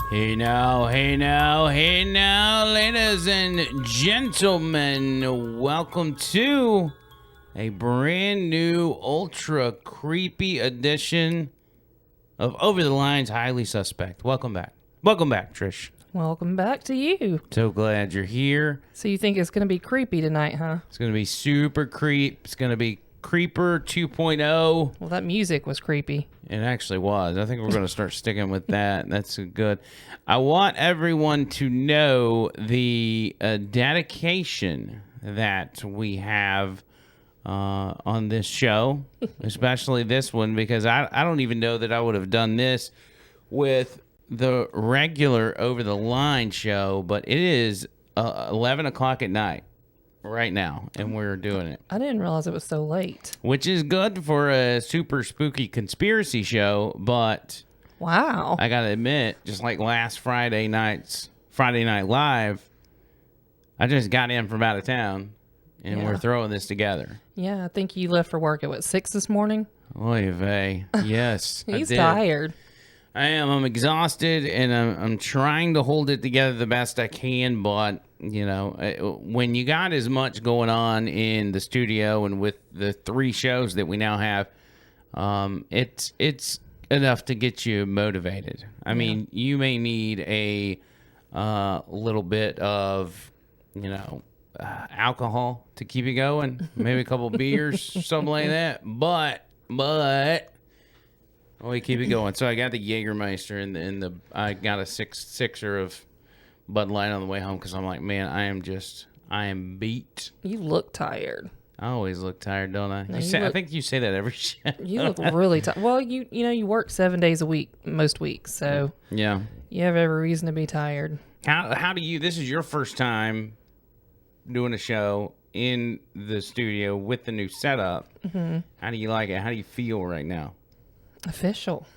Hey now, ladies and gentlemen, welcome to a brand new ultra creepy edition of Over the Lines Highly Suspect. Welcome back, Trish. Welcome back to you. So glad you're here. So you think it's going to be creepy tonight, huh? It's going to be super creep. It's going to be Creeper 2.0. Well, that music was creepy. It actually was. I think we're going to start sticking with that. That's good. I want everyone to know the dedication that we have on this show, especially this one, because I don't even know that I would have done this with the regular Over the Line show, but it is 11 o'clock at night right now, and we're doing it. I didn't realize it was so late. Which is good for a super spooky conspiracy show, but Wow. I gotta admit, just like last Friday Night Live, I just got in from out of town, and we're throwing this together. Yeah, I think you left for work at 6 this morning? Oy vey. Yes, He's I did. tired. I am. I'm exhausted, and I'm trying to hold it together the best I can, but you know, when you got as much going on in the studio and with the 3 shows that we now have, it's enough to get you motivated. I mean, you may need a little bit of, alcohol to keep you going, maybe a couple beers, something like that. But we keep it going. So I got the Jägermeister and I got a sixer of Bud Light on the way home because I'm like, man, I am beat. You look tired. I always look tired, don't I? No, I think you say that every show. You look really tired. Well, you work 7 days a week most weeks, so Yeah. you have every reason to be tired. How do you? This is your first time doing a show in the studio with the new setup. Mm-hmm. How do you like it? How do you feel right now? Official.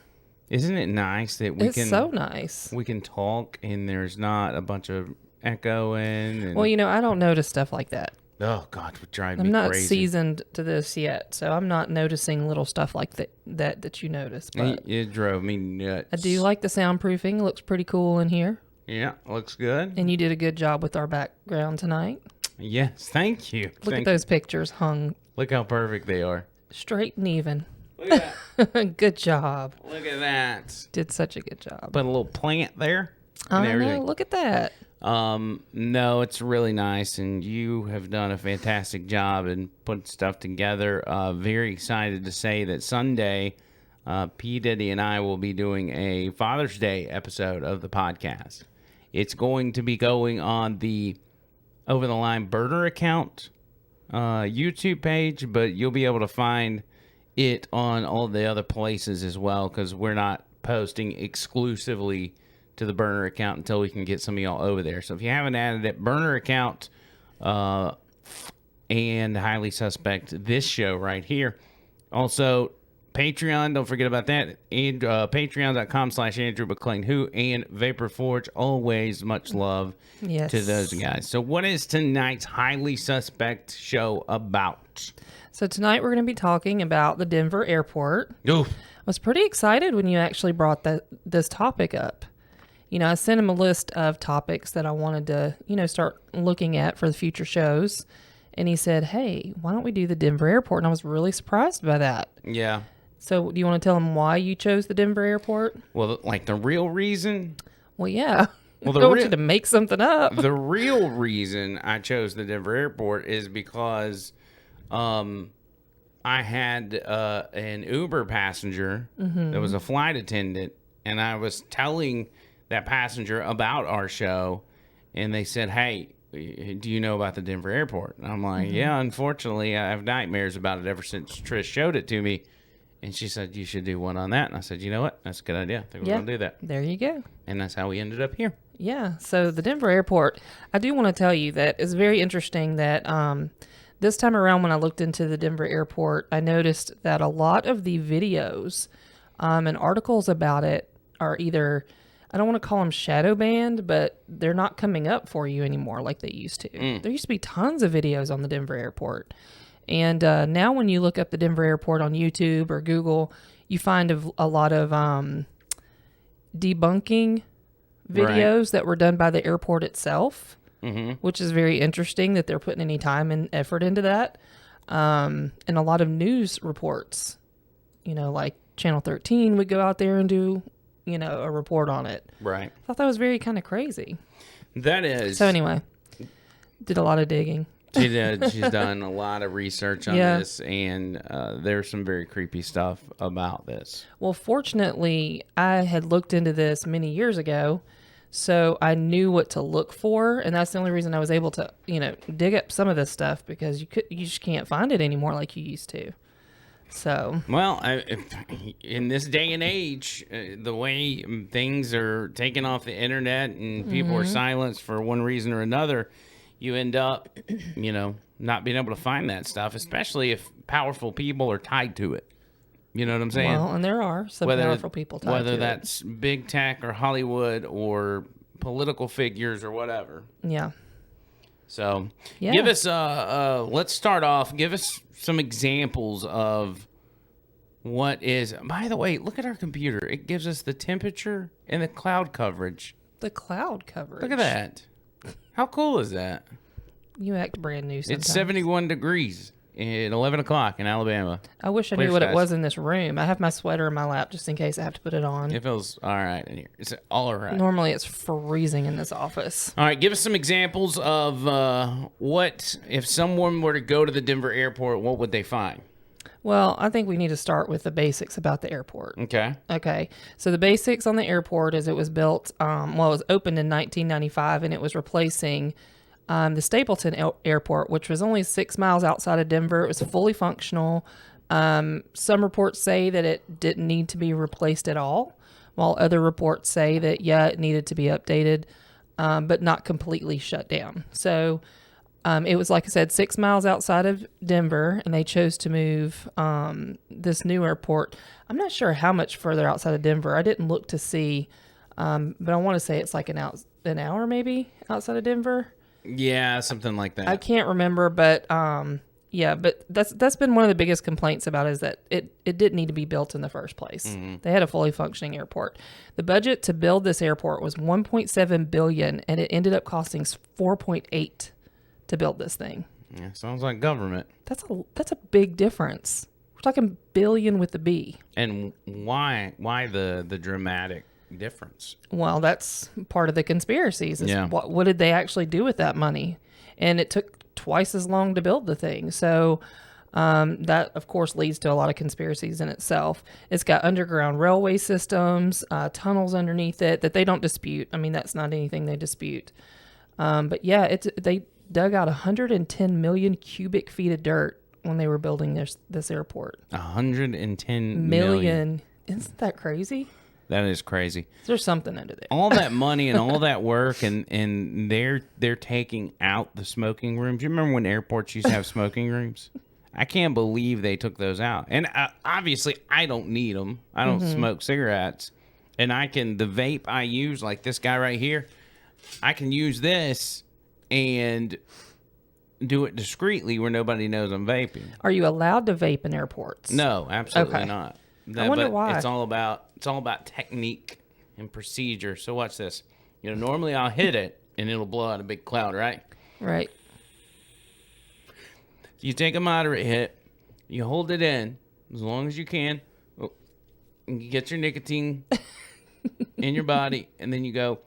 Isn't it nice that It's so nice. We can talk and there's not a bunch of echoing. And, Well, I don't notice stuff like that. oh God, it would drive me I'm not crazy. seasoned to this yet, so I'm not noticing little stuff like that you notice. But It drove me nuts. I do like the soundproofing. It looks pretty cool in here. Yeah, looks good. And you did a good job with our background tonight. Yes, thank you. Look at those pictures hung Look how perfect they are. straight and even. Look at that. Good job. Look at that. Did such a good job. Put a little plant there. And I know. everything. Look at that. No, it's really nice, and you have done a fantastic job in putting stuff together. Very excited to say that Sunday, P. Diddy and I will be doing a Father's Day episode of the podcast. It's going to be going on the Over the Line Burner account YouTube page, but you'll be able to find it on all the other places as well, because we're not posting exclusively to the Burner account until we can get some of y'all over there. So if you haven't added it, Burner account and Highly Suspect, this show right here. Also, Patreon, don't forget about that. And patreon.com/Andrew McLean Who and Vapor Forge. Always much love Yes. to those guys. So what is tonight's Highly Suspect show about? So tonight we're going to be talking about the Denver airport. Ooh. I was pretty excited when you actually brought this topic up. I sent him a list of topics that I wanted to, start looking at for the future shows. And he said, hey, why don't we do the Denver airport? And I was really surprised by that. Yeah. So do you want to tell him why you chose the Denver airport? Well, like the real reason? Well, yeah. Well, I don't want you to make something up. The real reason I chose the Denver airport is because I had an Uber passenger that was a flight attendant, and I was telling that passenger about our show, and they said, hey, do you know about the Denver airport? And I'm like, yeah, unfortunately, I have nightmares about it ever since Trish showed it to me. And she said, you should do one on that. And I said, you know what? That's a good idea. I think we're going to do that. There you go. And that's how we ended up here. Yeah. So the Denver airport, I do want to tell you that it's very interesting that this time around when I looked into the Denver airport, I noticed that a lot of the videos and articles about it are either, I don't want to call them shadow banned, but they're not coming up for you anymore like they used to. There used to be tons of videos on the Denver airport. And now when you look up the Denver airport on YouTube or Google, you find a lot of debunking videos that were done by the airport itself, Mm-hmm. which is very interesting that they're putting any time and effort into that. And a lot of news reports, like Channel 13 would go out there and do, a report on it. Right. I thought that was very kind of crazy. That is. So anyway, did a lot of digging. She did. She's done a lot of research on this, and there's some very creepy stuff about this. Well, fortunately, I had looked into this many years ago, so I knew what to look for, and that's the only reason I was able to, dig up some of this stuff, because you just can't find it anymore like you used to. So, Well, in this day and age, the way things are taken off the internet and people are silenced for one reason or another, you end up, not being able to find that stuff, especially if powerful people are tied to it. You know what I'm saying? well, and there are some powerful people tied whether to that's big tech or Hollywood or political figures or whatever. it. Yeah. So, Yeah. give us let's start off. Give us some examples of what is. By the way, look at our computer. It gives us the temperature and the cloud coverage. The cloud coverage. Look at that. How cool is that? You act brand new sometimes. It's 71 degrees at 11 o'clock in Alabama. I wish I Clear knew what it skies. was in this room. I have my sweater in my lap just in case I have to put it on. It feels all right in here. It's all right. Normally it's freezing in this office. All right, give us some examples of what, if someone were to go to the Denver airport, what would they find? Well, I think we need to start with the basics about the airport. Okay. Okay, so the basics on the airport is it was built, it was opened in 1995, and it was replacing the Stapleton Airport, which was only 6 miles outside of Denver. It was fully functional. Some reports say that it didn't need to be replaced at all, while other reports say that, yeah, it needed to be updated, but not completely shut down. So it was, like I said, 6 miles outside of Denver, and they chose to move this new airport. I'm not sure how much further outside of Denver. I didn't look to see, but I want to say it's like an hour maybe outside of Denver. Yeah, something like that. I can't remember, but yeah, but that's been one of the biggest complaints about is that it didn't need to be built in the first place. Mm-hmm. They had a fully functioning airport. The budget to build this airport was $1.7 billion, and it ended up costing $4.8 to build this thing. Yeah, sounds like government. That's a big difference. We're talking billion with the B. And why the dramatic difference? Well, that's part of the conspiracies. Is Yeah. what did they actually do with that money? And it took twice as long to build the thing. So that, of course, leads to a lot of conspiracies in itself. It's got underground railway systems, tunnels underneath it that they don't dispute. I mean, that's not anything they dispute. But yeah, they dug out 110 million cubic feet of dirt when they were building this airport. 110 million. Million. Isn't that crazy? That is crazy. There's something under there. All that money and all that work, and they're taking out the smoking rooms. You remember when airports used to have smoking rooms? I can't believe they took those out. And obviously, I don't need them. I don't smoke cigarettes, and the vape I use, like this guy right here, I can use this and do it discreetly where nobody knows I'm vaping. Are you allowed to vape in airports? No, absolutely Okay. not. I wonder but why. It's all about technique and procedure. So watch this. Normally I'll hit it and it'll blow out a big cloud, right? Right. You take a moderate hit, you hold it in as long as you can, and you get your nicotine in your body, and then you go,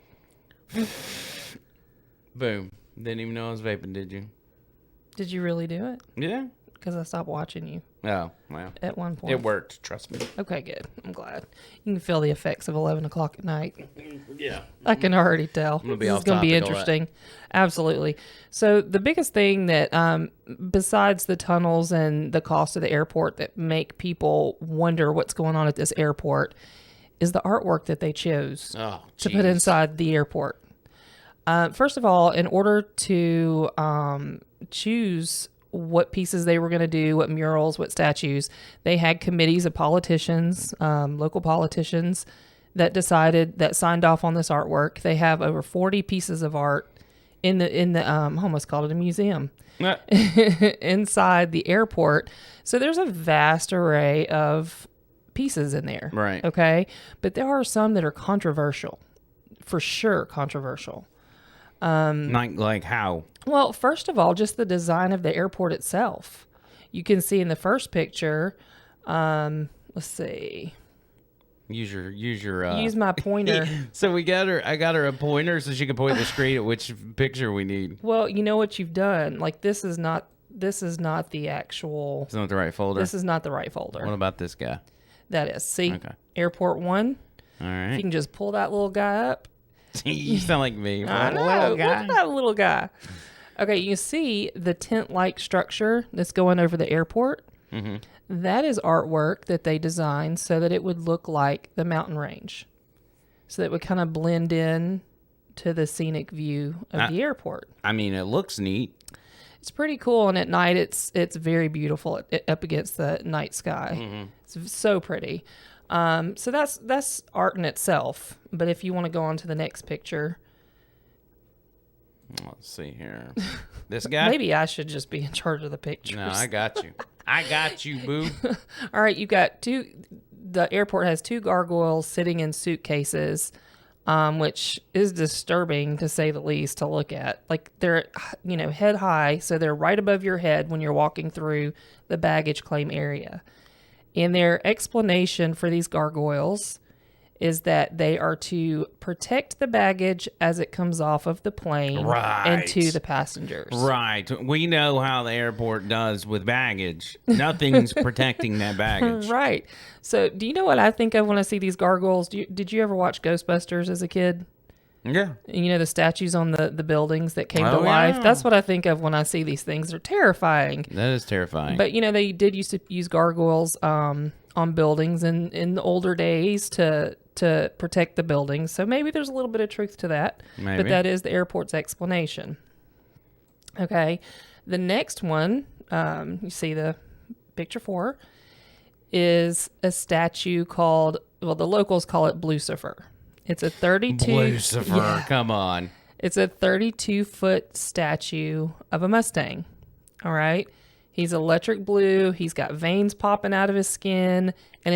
boom. Didn't even know I was vaping, did you? Did you really do it? Yeah. Because I stopped watching you Oh, well. at one point. It worked, trust me. Okay, good. I'm glad. You can feel the effects of 11 o'clock at night. Yeah. I can already tell. gonna be This off is going to be topic a lot. interesting. Absolutely. So the biggest thing that, besides the tunnels and the cost of the airport that make people wonder what's going on at this airport is the artwork that they chose Oh, to put jeez. inside the airport. First of all, in order to choose what pieces they were going to do, what murals, what statues, they had committees of politicians, local politicians, that signed off on this artwork. They have over 40 pieces of art in the I almost called it a museum Ah, inside the airport. So there's a vast array of pieces in there. Right. Okay. But there are some that are controversial for sure controversial. Like how? Well, first of all, just the design of the airport itself. You can see in the first picture. Let's see. Use your. Use my pointer. So we got her. I got her a pointer so she can point the screen at which picture we need. Well, you know what you've done. Like this is not the actual. It's not the right folder. This is not the right folder. What about this guy? That is. See, Okay. Airport 1. All You right. can just pull that little guy up. You sound like me. I know. Little Look at that little guy. Okay, you see the tent-like structure that's going over the airport. Mm-hmm. That is artwork that they designed so that it would look like the mountain range, so that it would kind of blend in to the scenic view of the airport. I mean, it looks neat. It's pretty cool, and at night it's very beautiful up against the night sky. Mm-hmm. It's so pretty. So that's art in itself. But if you want to go on to the next picture, Let's see here. This guy? maybe I should just be in charge of the pictures. No, I got you. I got you, boo. All right, you got two. The airport has two gargoyles sitting in suitcases, which is disturbing to say the least to look at. Like they're, head high, so they're right above your head when you're walking through the baggage claim area. And their explanation for these gargoyles is that they are to protect the baggage as it comes off of the plane Right. and to the passengers. Right. We know how the airport does with baggage. Nothing's protecting that baggage. Right. So, do you know what I think of when I see these gargoyles? Did you ever watch Ghostbusters as a kid? Yeah. You know, the statues on the buildings that came to Oh, life? yeah. That's what I think of when I see these things. They're terrifying. That is terrifying. But, they did used to use gargoyles on buildings in the older days to protect the buildings. So maybe there's a little bit of truth to that. Maybe. But that is the airport's explanation. Okay. The next one, you see the picture 4, is a statue called, well, the locals call it Blucifer. It's a 32. Lucifer, Yeah. come on. It's a 32-foot statue of a Mustang. All right. He's electric blue. He's got veins popping out of his skin, and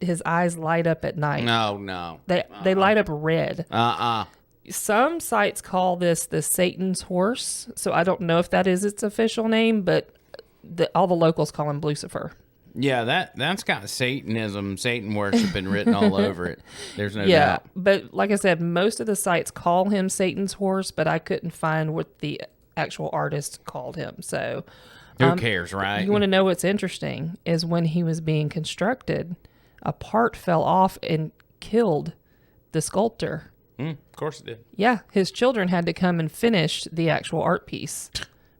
his eyes light up at night. No. They light up red. Uh-uh. Some sites call this the Satan's horse, so I don't know if that is its official name, but all the locals call him Blucifer. Yeah, that's got Satanism, Satan worshiping written all over it. There's no Yeah, doubt. but like I said, most of the sites call him Satan's horse, but I couldn't find what the actual artist called him. So Who cares, right? you want to know what's interesting is when he was being constructed, a part fell off and killed the sculptor. Of course it did. Yeah, his children had to come and finish the actual art piece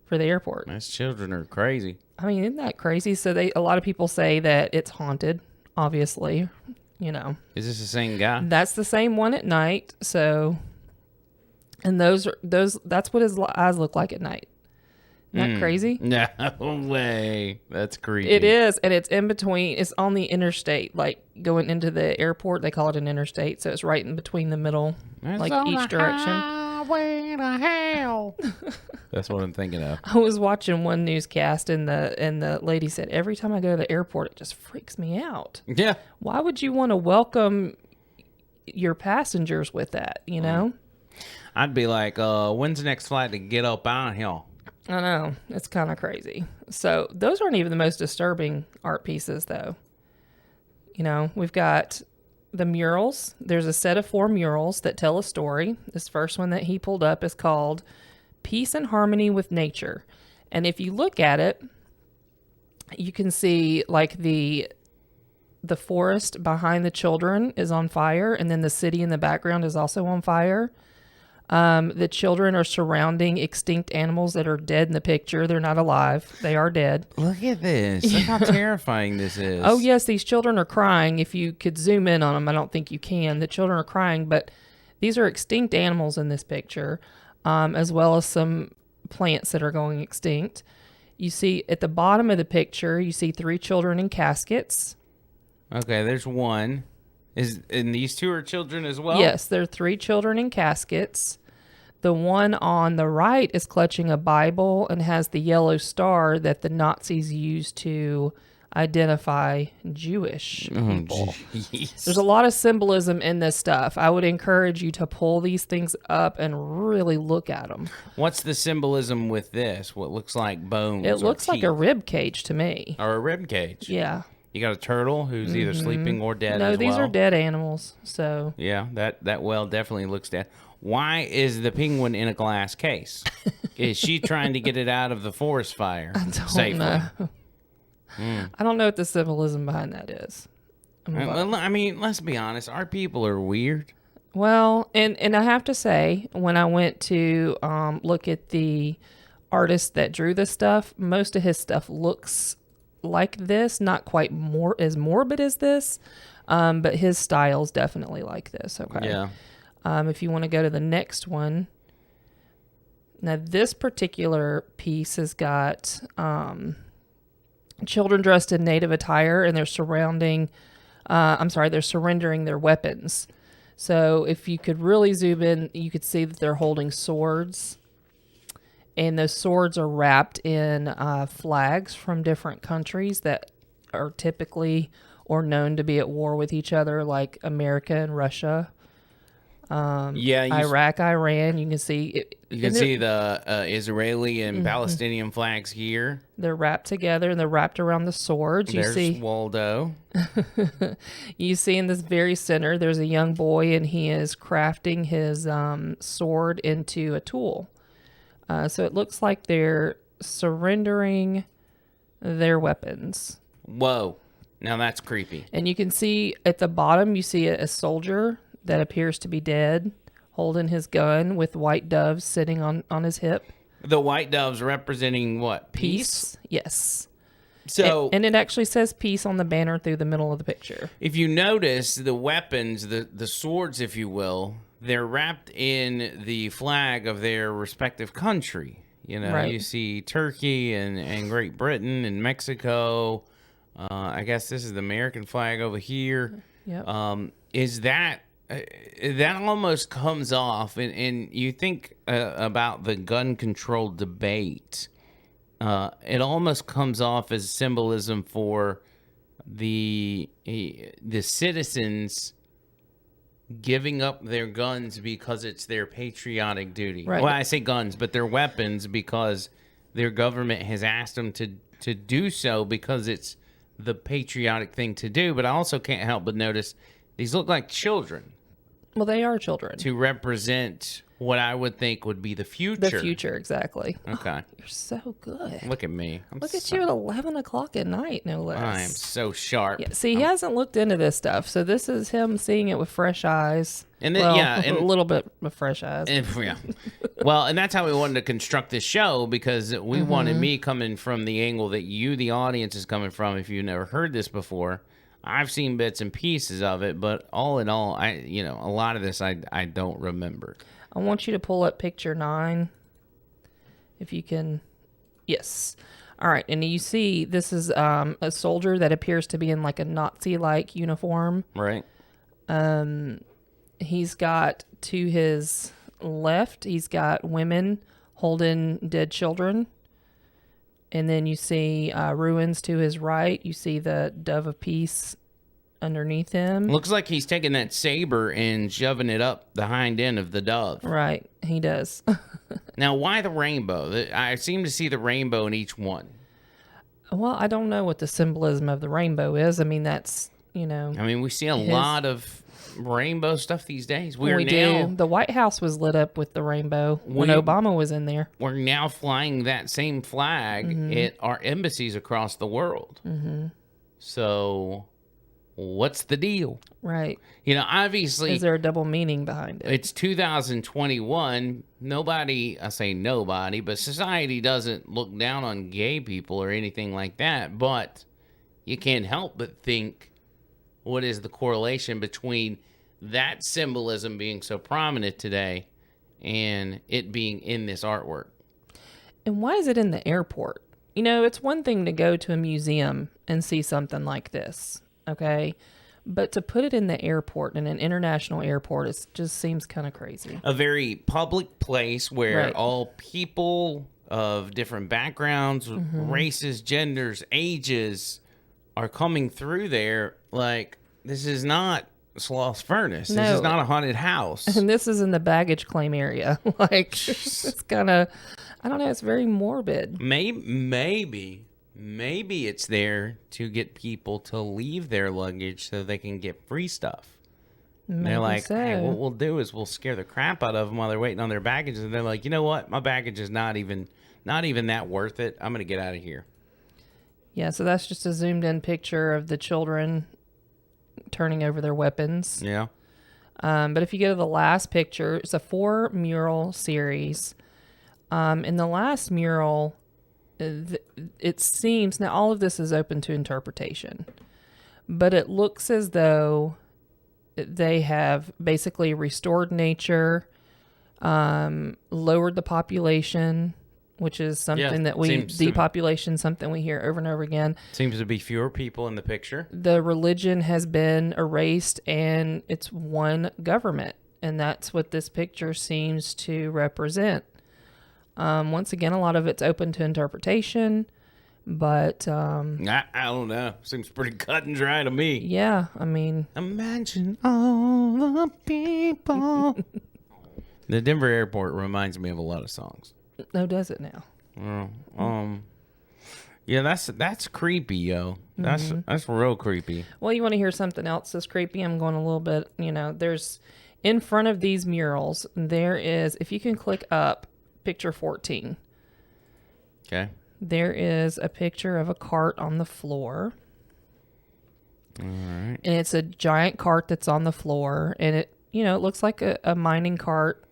for the airport. Those children are crazy. I mean, isn't that crazy? So a lot of people say that it's haunted, obviously, Is this the same guy? That's the same one at night. So, and that's what his eyes look like at night. Isn't that crazy? No way. That's creepy. It is, and it's in between. It's on the interstate, like going into the airport. They call it an interstate, so it's right in between the middle, It's like on each the direction. highway to hell. That's what I'm thinking of. I was watching one newscast, and the lady said, every time I go to the airport, it just freaks me out. Yeah. Why would you want to welcome your passengers with that? I'd be like, when's the next flight to get up out of here? I know. It's kind of crazy. So those aren't even the most disturbing art pieces, though. We've got the murals. There's a set of 4 murals that tell a story. This first one that he pulled up is called Peace and Harmony with Nature. And if you look at it, you can see like the forest behind the children is on fire, and then the city in the background is also on fire. The children are surrounding extinct animals that are dead in the picture. They're not alive. They are dead. Look at this. Look how terrifying this is. Oh, yes, these children are crying. If you could zoom in on them, I don't think you can. The children are crying, but these are extinct animals in this picture, as well as some plants that are going extinct. You see at the bottom of the picture, you see 3 children in caskets. Okay, there's one. And these 2 are children as well? Yes, there are 3 children in caskets. The one on the right is clutching a Bible and has the yellow star that the Nazis used to identify Jewish people. Jeez. There's a lot of symbolism in this stuff. I would encourage you to pull these things up and really look at them. What's the symbolism with this? What looks like bones? It looks like a rib cage to me. or a rib cage. Yeah. You got a turtle who's either sleeping or dead. No, as these well. are dead animals. So Yeah, that well definitely looks dead. Why is the penguin in a glass case? Is she trying to get it out of the forest fire safely? know. I don't know what the symbolism behind that is. Well, I mean, let's be honest. Our people are weird. Well, and I have to say, when I went to look at the artist that drew this stuff, most of his stuff looks like this, not quite as morbid as this, but his style's definitely like this. Okay. Yeah. If you want to go to the next one, now this particular piece has got children dressed in native attire, and they're surrendering their weapons. So if you could really zoom in, you could see that they're holding swords, and those swords are wrapped in flags from different countries that are typically or known to be at war with each other, like America and Russia. Iraq, Iran. You can see it, You can see the Israeli and Palestinian flags here. they're wrapped together and they're wrapped around the swords. There's Waldo. You see in this very center, there's a young boy, and he is crafting his sword into a tool. So it looks like they're surrendering their weapons. Whoa. Now that's creepy. And you can see at the bottom, you see a soldier that appears to be dead, holding his gun with white doves sitting on his hip. The white doves representing what? Peace? Yes. So, and it actually says peace on the banner through the middle of the picture. if you notice, the weapons, the swords, if you will, they're wrapped in the flag of their respective country. You know, Right. you see Turkey and Great Britain and Mexico. I guess this is the American flag over here. Yep. Is that almost comes off, and you think about the gun control debate, it almost comes off as symbolism for the citizens giving up their guns because it's their patriotic duty. Right. Well, I say guns, but their weapons because their government has asked them to do so because it's the patriotic thing to do. But I also can't help but notice these look like children Well, they are children. to represent what I would think would be the future. The future, exactly. Okay. You're so good. Look at me. Look at you at 11 o'clock at night, no less. I am so sharp. Yeah, see, he hasn't looked into this stuff, so this is him seeing it with fresh eyes. And then, well, yeah, and- a little bit with fresh eyes. Yeah. Well, and that's how we wanted to construct this show, because we wanted me coming from the angle that you, the audience, is coming from. If you've never heard this before, I've seen bits and pieces of it, but all in all, a lot of this I don't remember. I want you to pull up picture 9, if you can. Yes. All right, and you see this is a soldier that appears to be in like a Nazi-like uniform. Right. He's got to his left, he's got women holding dead children. And then you see ruins to his right. You see the dove of peace underneath him. Looks like he's taking that saber and shoving it up the hind end of the dove. Right, he does. Now, why the rainbow? I seem to see the rainbow in each one. Well, I don't know what the symbolism of the rainbow is. I mean, that's, I mean, we see a lot of rainbow stuff these days. we do. The White House was lit up with the rainbow when Obama was in there. We're now flying that same flag at our embassies across the world. Mm-hmm. So, what's the deal? Right. Obviously, Is there a double meaning behind it? it's 2021. I say nobody, but society doesn't look down on gay people or anything like that. But you can't help but think, what is the correlation between that symbolism being so prominent today and it being in this artwork? And why is it in the airport? It's one thing to go to a museum and see something like this, okay? But to put it in the airport, in an international airport, it just seems kind of crazy. A very public place where Right. all people of different backgrounds, races, genders, ages are coming through there. Like, this is not Sloth's Furnace. This No. is not a haunted house. And this is in the baggage claim area. Like, it's kind of, I don't know, it's very morbid. Maybe it's there to get people to leave their luggage so they can get free stuff. And they're like, so. hey, what we'll do is we'll scare the crap out of them while they're waiting on their baggage. And they're like, you know what? My baggage is not even that worth it. I'm going to get out of here. Yeah, so that's just a zoomed in picture of the children turning over their weapons. Yeah. But if you go to the last picture, it's a 4 mural series. In the last mural, it seems, now all of this is open to interpretation, but it looks as though they have basically restored nature, lowered the population, which is something that depopulation, something we hear over and over again. Seems to be fewer people in the picture. The religion has been erased and it's one government. And that's what this picture seems to represent. Once again, a lot of it's open to interpretation, but I don't know. Seems pretty cut and dry to me. yeah, I mean, Imagine all the people. The Denver airport reminds me of a lot of songs. no, does it now? Yeah, that's creepy, yo. That's real creepy. Well, you want to hear something else that's creepy? I'm going a little bit, there's in front of these murals, there is, if you can click up, picture 14. Okay. There is a picture of a cart on the floor. All right. And it's a giant cart that's on the floor. And it looks like a mining cart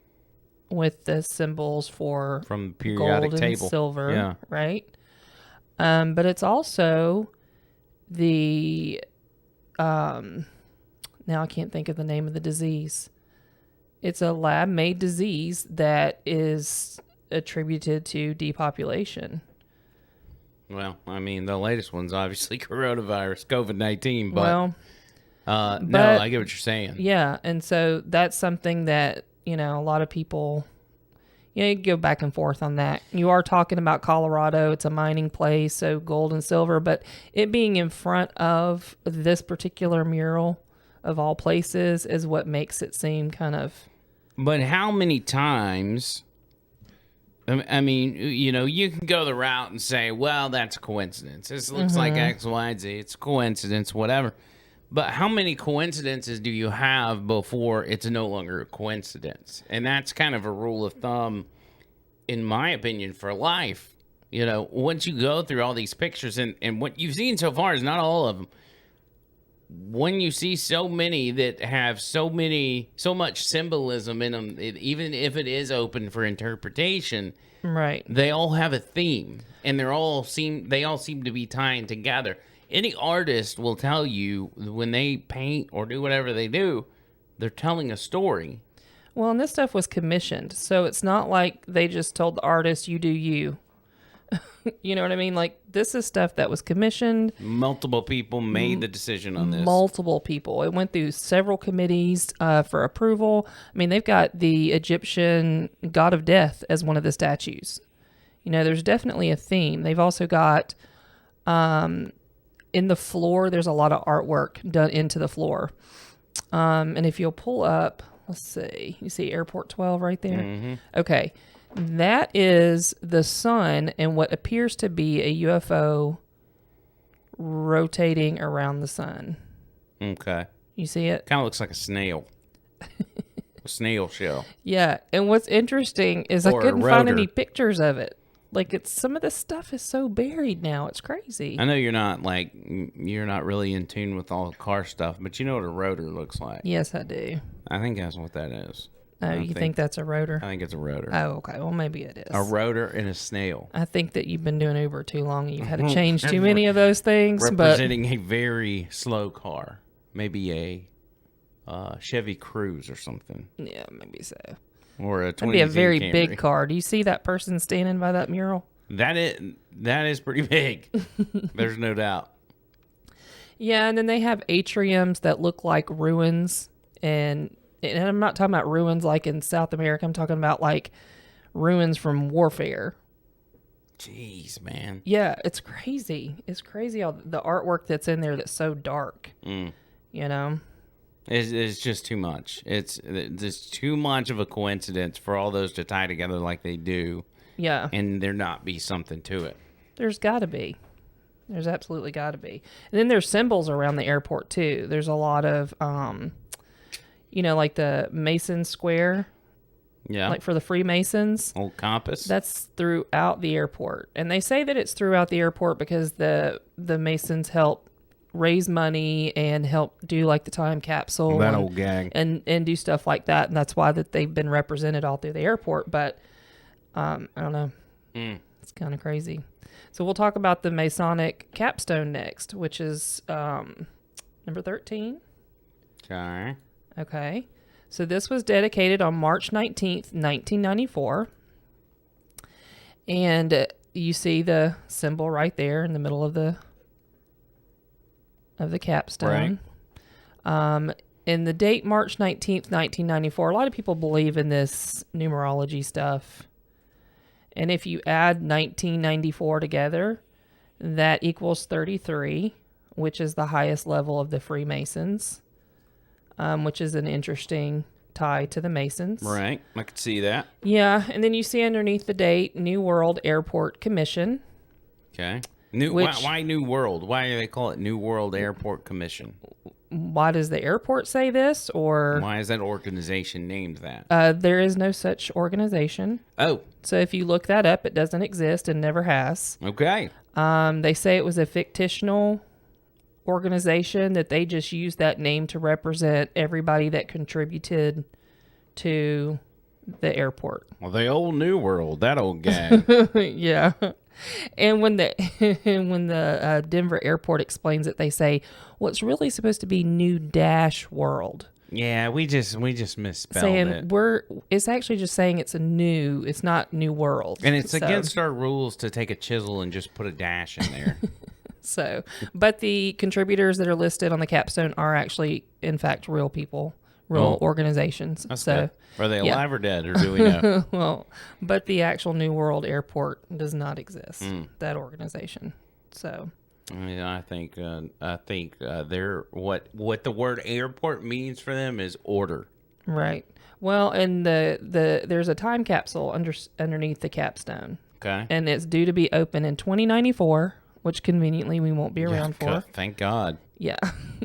with the symbols for From the periodic gold table. and silver. Yeah. Right? But it's also the, now I can't think of the name of the disease. It's a lab-made disease that is attributed to depopulation. Well, I mean, the latest one's obviously coronavirus, COVID-19, but Well, no, I get what you're saying. yeah, and so that's something that, a lot of people, you go back and forth on that. You are talking about Colorado. It's a mining place, so gold and silver, but it being in front of this particular mural of all places is what makes it seem kind of... But how many times... I mean, you can go the route and say, well, that's a coincidence. This looks like X, Y, and Z. It's a coincidence, whatever. But how many coincidences do you have before it's no longer a coincidence? And that's kind of a rule of thumb, in my opinion, for life. Once you go through all these pictures, and what you've seen so far is not all of them. When you see so many that have so much symbolism in them, even if it is open for interpretation, Right. they all have a theme, and they all seem to be tying together. Any artist will tell you when they paint or do whatever they do, they're telling a story. Well, and this stuff was commissioned, so it's not like they just told the artist, you do you. You know what I mean? Like, this is stuff that was commissioned. Multiple people made the decision on this. Multiple people. It went through several committees for approval. I mean, they've got the Egyptian god of death as one of the statues. There's definitely a theme. They've also got, in the floor, there's a lot of artwork done into the floor. And if you'll pull up, let's see, you see Airport 12 right there? Mm-hmm. Okay. That is the sun and what appears to be a UFO rotating around the sun. Okay. You see it? Kind of looks like a snail. A snail shell. Yeah. And what's interesting is I Or a couldn't find rotor. any pictures of it. Like, some of this stuff is so buried now. It's crazy. I know you're not really in tune with all the car stuff, but you know what a rotor looks like. Yes, I do. I think that's what that is. Oh, I you think that's a rotor? I think it's a rotor. Oh, okay. Well, maybe it is. A rotor and a snail. I think that you've been doing Uber too long and you've had to change too many of those things. But Representing a very slow car. Maybe a Chevy Cruze or something. yeah, maybe so. Or a That'd be a 20Z very Camry. big car. Do you see that person standing by that mural? That is pretty big. There's no doubt. Yeah, and then they have atriums that look like ruins, and I'm not talking about ruins like in South America. I'm talking about like ruins from warfare. Jeez, man. Yeah, it's crazy. It's crazy all the artwork that's in there that's so dark. Mm. You know? It's just too much. There's too much of a coincidence for all those to tie together like they do, Yeah. and there not be something to it. There's got to be. There's absolutely got to be. And then there's symbols around the airport too. There's a lot of, like the Mason Square, Yeah. like for the Freemasons. Old compass. That's throughout the airport, and they say that it's throughout the airport because the Masons help raise money and help do like the time capsule. That and, old gang. and do stuff like that, and that's why that they've been represented all through the airport. But I don't know. It's kind of crazy. So we'll talk about the Masonic capstone next, which is number 13. Okay. Okay. So this was dedicated on March 19th, 1994. And you see the symbol right there in the middle of the capstone. Right. In the date March 19th, 1994, a lot of people believe in this numerology stuff. And if you add 1994 together, that equals 33, which is the highest level of the Freemasons, which is an interesting tie to the Masons. Right. I could see that. Yeah. And then you see underneath the date, New World Airport Commission. Okay. Why New World? Why do they call it New World Airport Commission? Why does the airport say this? Or Why is that organization named that? there is no such organization. Oh, So if you look that up, it doesn't exist and never has. okay. They say it was a fictional organization that they just used that name to represent everybody that contributed to the airport. Well, the old New World, that old gang. Yeah. And when the Denver airport explains it, they say, well, it's really supposed to be New Dash World. Yeah, we just misspelled Saying it. it's actually just saying it's it's not New World. And it's So- against our rules to take a chisel and just put a dash in there. So, but the contributors that are listed on the capstone are actually, in fact, real people, real organizations. That's So, good. Are they yeah. alive or dead, or do we know? well, but the actual New World Airport does not exist. Hmm. That organization. So, I mean, I think they're what the word airport means for them is order. right. Well, and there's a time capsule underneath the capstone, Okay. and it's due to be open in 2094, which conveniently we won't be around for. Thank God. Yeah.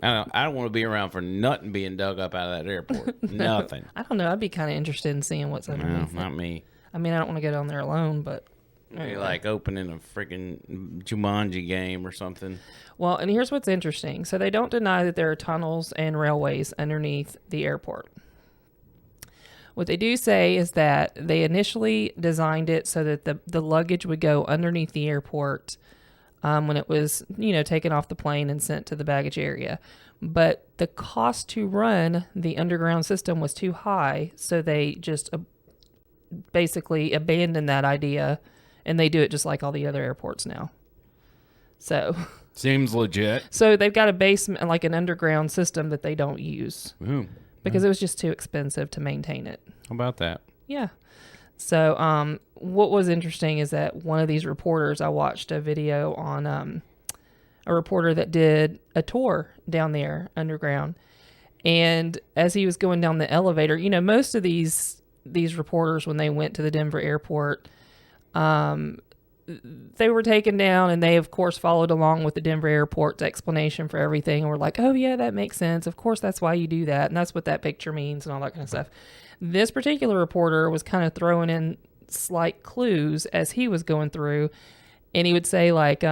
I don't want to be around for nothing being dug up out of that airport. Nothing. I don't know. I'd be kind of interested in seeing what's No, underneath it. not me. I mean, I don't want to go down there alone, but Maybe like opening a freaking Jumanji game or something. well, and here's what's interesting. So they don't deny that there are tunnels and railways underneath the airport. What they do say is that they initially designed it so that the luggage would go underneath the airport when it was, taken off the plane and sent to the baggage area. But the cost to run the underground system was too high, so they just basically abandoned that idea, and they do it just like all the other airports now. So Seems legit. they've got a basement, like an underground system that they don't use Ooh, because it was just too expensive to maintain it. how about that? Yeah. So what was interesting is that one of these reporters, I watched a video on a reporter that did a tour down there underground. And as he was going down the elevator, most of these reporters, when they went to the Denver airport, they were taken down, and they, of course, followed along with the Denver airport's explanation for everything. And were like, oh, yeah, that makes sense. Of course, that's why you do that. And that's what that picture means and all that kind of stuff. This particular reporter was kind of throwing in slight clues as he was going through. And he would say, like,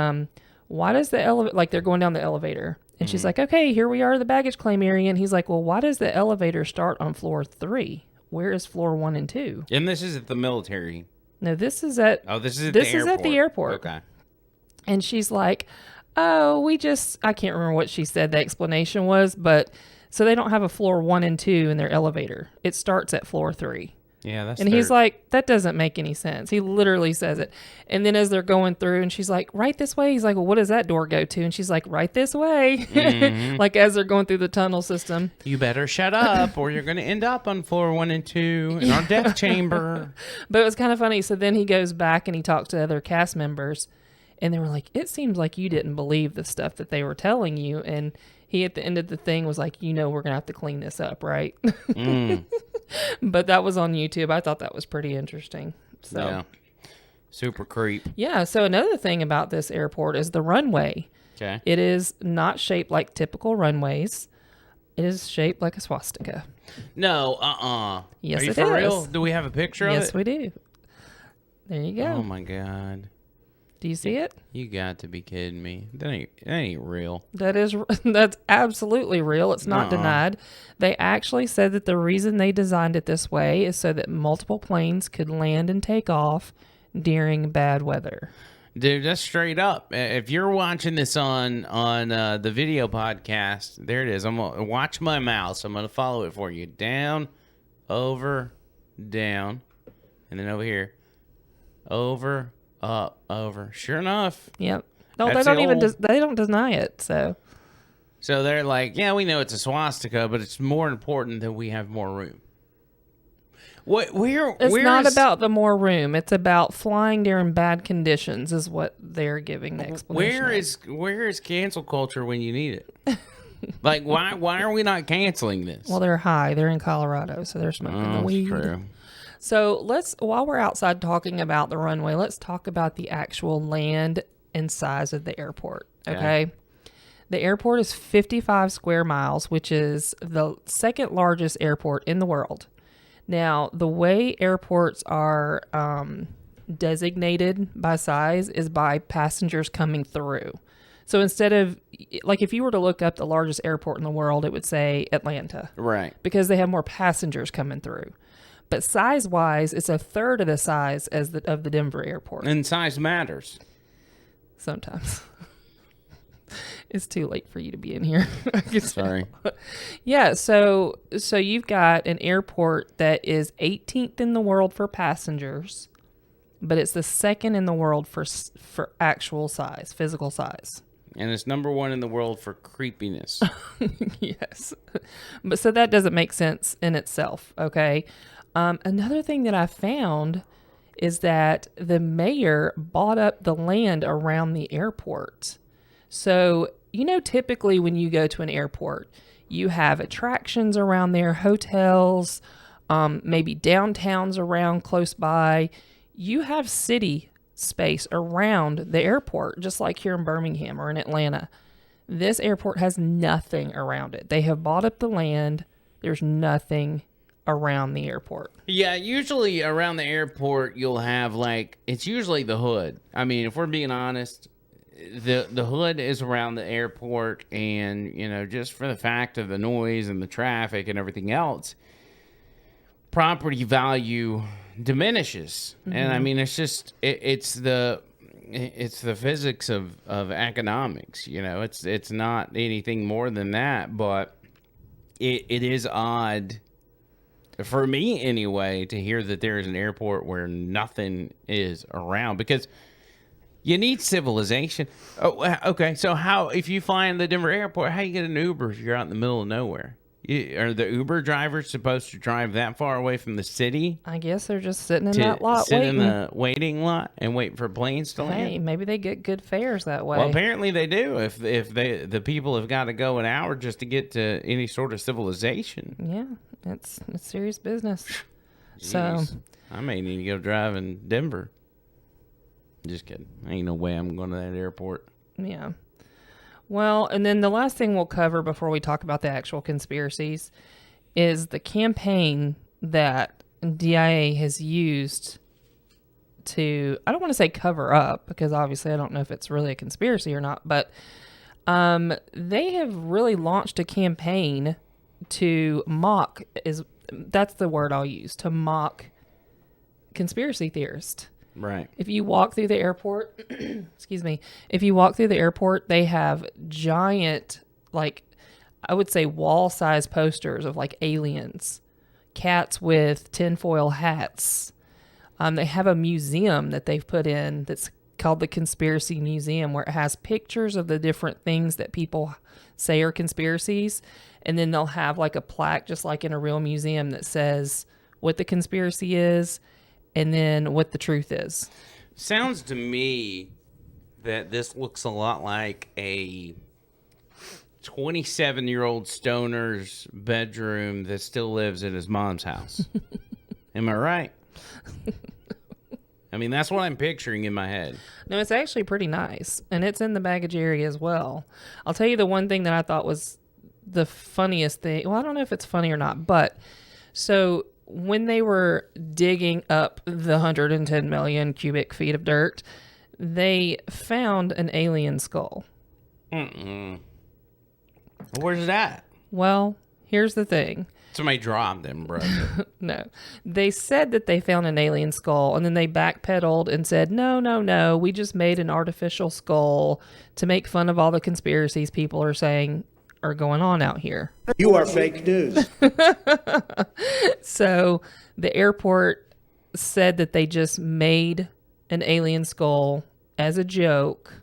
why does the elevator, like they're going down the elevator. And she's like, okay, here we are at the baggage claim area. And he's like, well, why does the elevator start on floor 3? Where is floor 1 and 2? And this is at the military. No, this is at This is at This the is airport. at the airport. Okay. And she's like, oh, I can't remember what she said the explanation was, but so they don't have a floor 1 and 2 in their elevator. It starts at floor 3. Yeah, that's And he's like, that doesn't make any sense. He literally says it. And then as they're going through and she's like, right this way. He's like, well, what does that door go to? And she's like, right this way. Like as they're going through the tunnel system. you better shut up or you're going to end up on floor 1 and 2 in our death chamber. But it was kind of funny. So then he goes back and he talks to other cast members. And they were like, it seems like you didn't believe the stuff that they were telling you. And he, at the end of the thing, was like, we're going to have to clean this up, right? But that was on YouTube. I thought that was pretty interesting. So, Yeah. Super creep. yeah. So another thing about this airport is the runway. Okay. It is not shaped like typical runways. It is shaped like a swastika. No, Yes, Are you it for is. real? Do we have a picture of it? Yes, we do. There you go. Oh my God. Do you see it? You got to be kidding me. That ain't real. That's absolutely real. It's not denied. They actually said that the reason they designed it this way is so that multiple planes could land and take off during bad weather. Dude, that's straight up. If you're watching this on the video podcast, there it is. I'm gonna watch my mouse. I'm gonna follow it for you. Down, over, down, and then over here. Over, up, over. Sure enough. Yep. No, That's they don't the even old- they don't deny it. So So they're like, yeah, we know it's a swastika, but it's more important that we have more room. it's not about the more room. It's about flying during bad conditions is what they're giving the explanation. Where is cancel culture when you need it? Like why are we not canceling this? Well, they're high. They're in Colorado, so they're smoking the weed. True. So while we're outside talking about the runway, let's talk about the actual land and size of the airport. Okay. The airport is 55 square miles, which is the second largest airport in the world. Now, the way airports are designated by size is by passengers coming through. So instead of, like, if you were to look up the largest airport in the world, it would say Atlanta. Right. Because they have more passengers coming through. But size-wise, it's a third of the size of the Denver airport. And size matters. Sometimes. It's too late for you to be in here. I can tell. Sorry. Yeah, so you've got an airport that is 18th in the world for passengers, but it's the second in the world for actual size, physical size. And it's number 1 in the world for creepiness. Yes. But so that doesn't make sense in itself, okay? Another thing that I found is that the mayor bought up the land around the airport. So, typically when you go to an airport, you have attractions around there, hotels, maybe downtowns around close by. You have city space around the airport, just like here in Birmingham or in Atlanta. This airport has nothing around it. They have bought up the land. There's nothing around the airport. Yeah, usually around the airport, you'll have it's usually the hood. I mean, if we're being honest, the hood is around the airport, and just for the fact of the noise and the traffic and everything else, property value diminishes. And I mean, it's just it's the physics of economics. It's not anything more than that, but it is odd for me anyway to hear that there is an airport where nothing is around, because you need civilization. Oh, okay. So if you fly in the Denver airport, how you get an Uber if you're out in the middle of nowhere? Are the Uber drivers supposed to drive that far away from the city? I guess they're just sitting in that lot sit waiting. in the waiting lot and wait for planes to land? Hey, maybe they get good fares that way. Well, apparently they do. If the people have got to go an hour just to get to any sort of civilization. Yeah, it's serious business. Jeez. I may need to go drive in Denver. Just kidding. Ain't no way I'm going to that airport. Yeah. Well, and then the last thing we'll cover before we talk about the actual conspiracies is the campaign that DIA has used to, I don't want to say cover up, because obviously I don't know if it's really a conspiracy or not, but they have really launched a campaign to mock, that's the word I'll use, to mock conspiracy theorists. Right. If you walk through the airport, excuse me, if you walk through the airport, they have giant, I would say wall-size posters of aliens cats with tinfoil hats. They have a museum that they've put in that's called the Conspiracy Museum, where it has pictures of the different things that people say are conspiracies. And then they'll have like a plaque, just like in a real museum, that says what the conspiracy is and then what the truth is. Sounds to me that this looks a lot like a 27-year-old stoner's bedroom that still lives at his mom's house. Am I right? I mean, that's what I'm picturing in my head. No, it's actually pretty nice. And it's in the baggage area as well. I'll tell you the one thing that I thought was the funniest thing. Well, I don't know if it's funny or not, but so when they were digging up the 110 million cubic feet of dirt, they found an alien skull. Where's that? Well, here's the thing. Somebody dropped them, bro. No. They said that they found an alien skull, and then they backpedaled and said, no, we just made an artificial skull to make fun of all the conspiracies people are saying are going on out here. You are fake news. So the airport said that they just made an alien skull as a joke,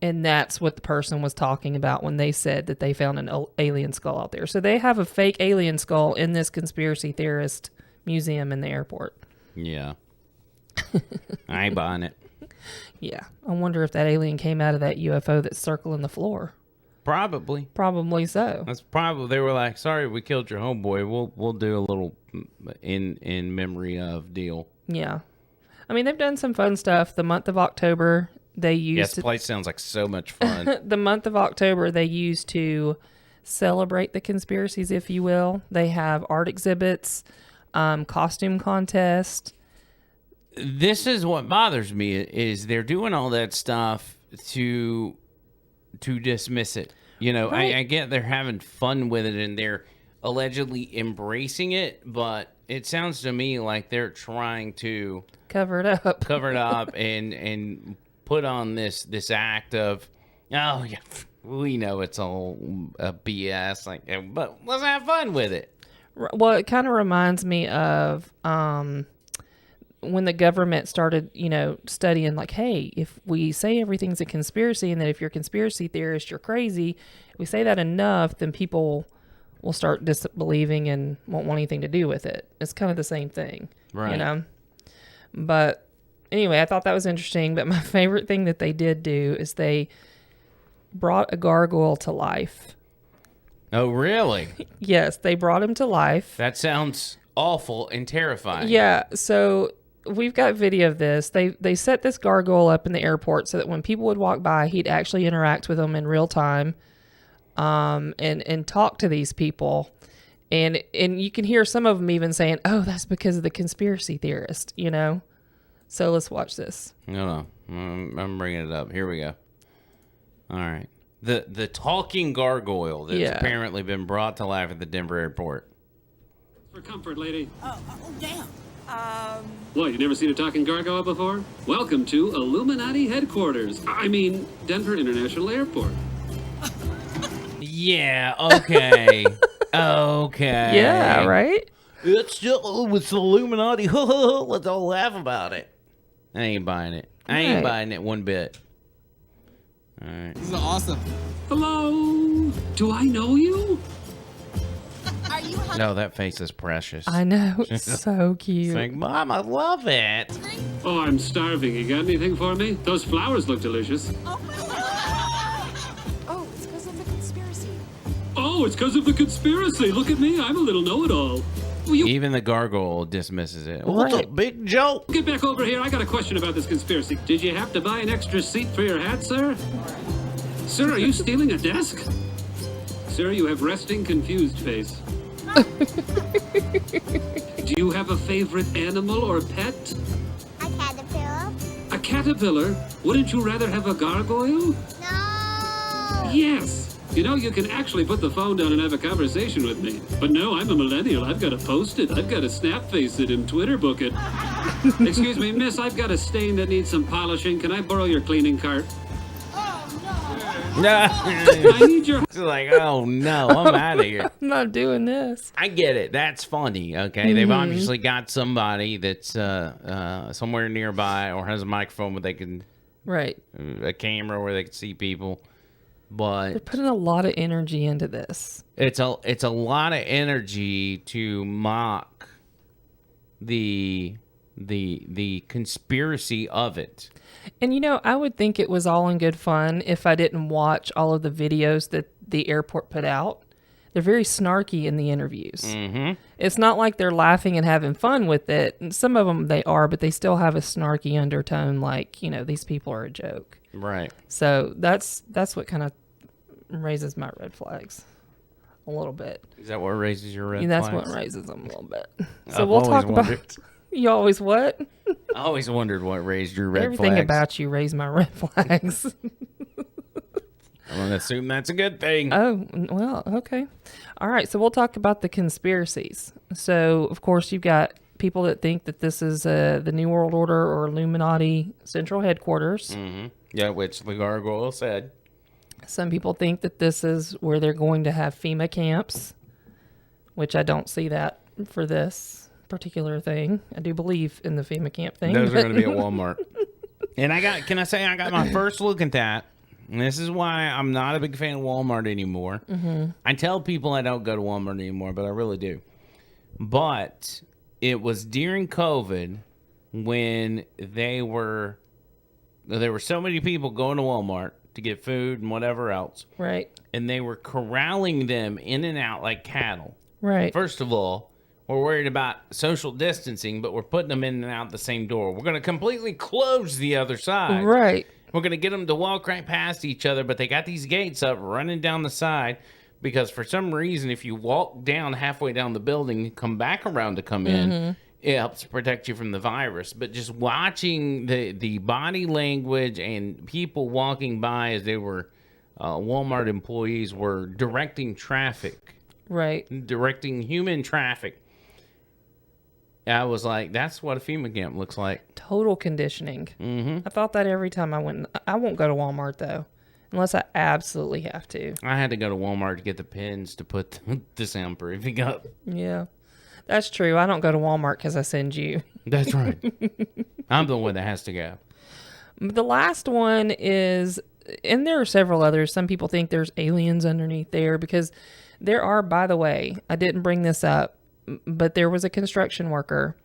and that's what the person was talking about when they said that they found an alien skull out there. So they have a fake alien skull in this conspiracy theorist museum in the airport. Yeah. I ain't buying it. Yeah. I wonder if that alien came out of that UFO that's circling the floor. Probably. Probably so. That's probably, they were like, sorry, we killed your homeboy. We'll do a little in memory of deal. Yeah. I mean, they've done some fun stuff. The month of October, they used Yes, the place sounds like so much fun. the month of October, they used to celebrate the conspiracies, if you will. They have art exhibits, costume contest. This is what bothers me, is they're doing all that stuff to dismiss it. You know, Right. I get they're having fun with it and they're allegedly embracing it, but it sounds to me like they're trying to Cover it up. cover it up and put on this act of, oh yeah, we know it's all a BS, like, but let's have fun with it. Well, it kind of reminds me of when the government started, studying, like, hey, if we say everything's a conspiracy and that if you're a conspiracy theorist, you're crazy, if we say that enough, then people will start disbelieving and won't want anything to do with it. It's kind of the same thing, Right. But anyway, I thought that was interesting. But my favorite thing that they did do is they brought a gargoyle to life. Oh, really? Yes, they brought him to life. That sounds awful and terrifying. Yeah, so we've got video of this. They set this gargoyle up in the airport so that when people would walk by, he'd actually interact with them in real time, and talk to these people. And you can hear some of them even saying, "Oh, that's because of the conspiracy theorist," So let's watch this. No, I'm bringing it up. Here we go. All right. The talking gargoyle that's Yeah. apparently been brought to life at the Denver airport. For comfort, lady. Oh, damn. What, you never seen a talking gargoyle before? Welcome to Illuminati headquarters. I mean, Denver International Airport. Yeah, okay. Okay. Yeah, right? It's Illuminati. Let's all laugh about it. I ain't buying it. I ain't Right. buying it one bit. All right. This is awesome. Hello? Do I know you? Are you No, that face is precious. I know, it's so cute. It's like, Mom, I love it. hungry? Oh, I'm starving. You got anything for me? Those flowers look delicious. Oh, my God. Oh, it's because of the conspiracy. Oh, it's because of the conspiracy. Look at me. I'm a little know-it-all. Will you Even the gargoyle dismisses it. Well, it's a Right. big joke. get back over here? I got a question about this conspiracy. Did you have to buy an extra seat for your hat, sir? Sir, are you stealing a desk? Sir, you have resting, confused face. Do you have a favorite animal or pet? A caterpillar? A caterpillar? Wouldn't you rather have a gargoyle? No! Yes. You know, you can actually put the phone down and have a conversation with me. But no, I'm a millennial. I've got to post it. I've got to snap face it and Twitter book it. Excuse me, miss, I've got a stain that needs some polishing. Can I borrow your cleaning cart? Oh, no! No. I need your It's like, oh no, I'm out of here. I'm not doing this. I get it. That's funny. Okay, they've obviously got somebody that's somewhere nearby or has a microphone where they can, Right. a camera where they can see people. They're But putting a lot of energy into this. it's a lot of energy to mock the conspiracy of it. And I would think it was all in good fun if I didn't watch all of the videos that the airport put out. They're very snarky in the interviews. Mm-hmm. It's not like they're laughing and having fun with it. And some of them they are, but they still have a snarky undertone, like these people are a joke. Right. So that's what kind of raises my red flags a little bit. Is that what raises your red That's flags? what raises them a little bit. So I've we'll always talk about. wondered. You always what? I always wondered what raised your red Everything flags. about you raised my red flags. I'm gonna assume that's a good thing. Oh, well, okay. All right, so we'll talk about the conspiracies. So, of course, you've got people that think that this is the New World Order or Illuminati central headquarters. Yeah, which the gargoyle said. Some people think that this is where they're going to have FEMA camps, which I don't see that for this particular thing. I do believe in the FEMA camp thing. Those are going to be at Walmart. And I got my first look at that. And this is why I'm not a big fan of Walmart anymore. Mm-hmm. I tell people I don't go to Walmart anymore, but I really do. But it was during COVID when there were so many people going to Walmart to get food and whatever else. Right, And they were corralling them in and out like cattle. right. First of all, we're worried about social distancing, but we're putting them in and out the same door. We're going to completely close the other side. Right. We're going to get them to walk right past each other, but they got these gates up running down the side because for some reason, if you walk down halfway down the building, come back around to come in, it helps protect you from the virus. But just watching the body language and people walking by as they were Walmart employees were directing traffic, Right. directing human traffic. I was like, that's what a FEMA camp looks like. Total conditioning. I thought that every time I went. I won't go to Walmart though, unless I absolutely have to. I had to go to Walmart to get the pins to put the soundproofing up. Yeah, that's true. I don't go to Walmart because I send you. That's right. I'm the one that has to go. The last one is, and there are several others. Some people think there's aliens underneath there because there are, by the way, I didn't bring this up, but there was a construction worker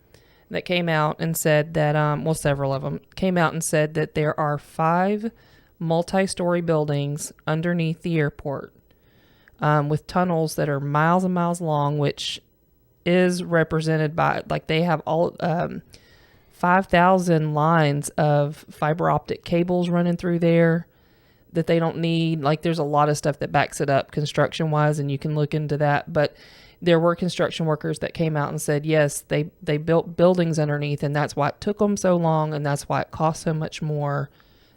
that came out and said that, several of them came out and said that there are 5 multi-story buildings underneath the airport with tunnels that are miles and miles long, which is represented by, like, they have all 5,000 lines of fiber optic cables running through there that they don't need. Like, there's a lot of stuff that backs it up construction wise, and you can look into that. But there were construction workers that came out and said, yes, they built buildings underneath, and that's why it took them so long, and that's why it costs so much more